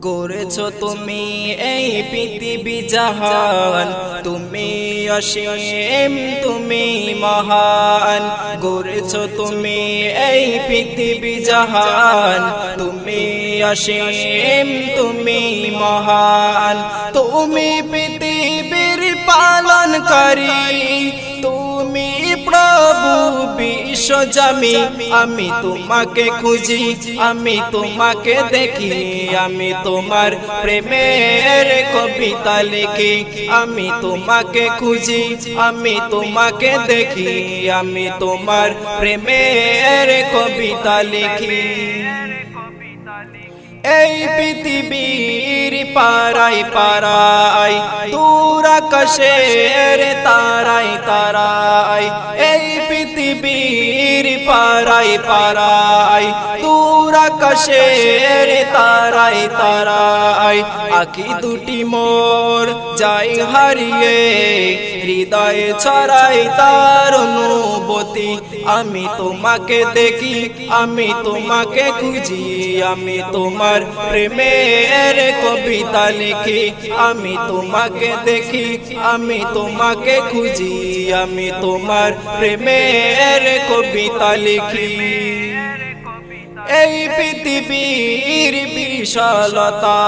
গড়েছো তুমি এই পৃথিবী জাহান, তুমি অসীম তুমি মহান। গড়েছো তুমি এই পৃথিবী জাহান, তুমি অসীম তুমি মহান। তুমি পৃথিবীর পালনকারী, তুমি প্রভু বিশ্বজামি। আমি তোমাকে খুঁজি, আমি তোমাকে দেখি, আমি তোমার প্রেমের কবিতা লিখি। আমি তোমাকে খুঁজি, আমি তোমাকে দেখি, আমি তোমার প্রেমের কবিতা লিখি। এই পৃথিবীর পারাই পারাই, দূর আকাশের তারাই তারাই। এই পৃথিবীর পারাই পারাই, দূর আকাশের তারাই তারাই। আঁখি দুটি মোর যাই হারিয়ে, হৃদয়ে ছড়াই তার অনুভূতি। আমি তোমাকে দেখি, আমি তোমাকে খুঁজি, আমি তোমার প্রেমের কবিতা লিখি। আমি তোমাকে দেখি, আমি তোমাকে খুঁজি, আমি তোমার প্রেমের কবিতা লিখি। এই পৃথিবীর বিশালতা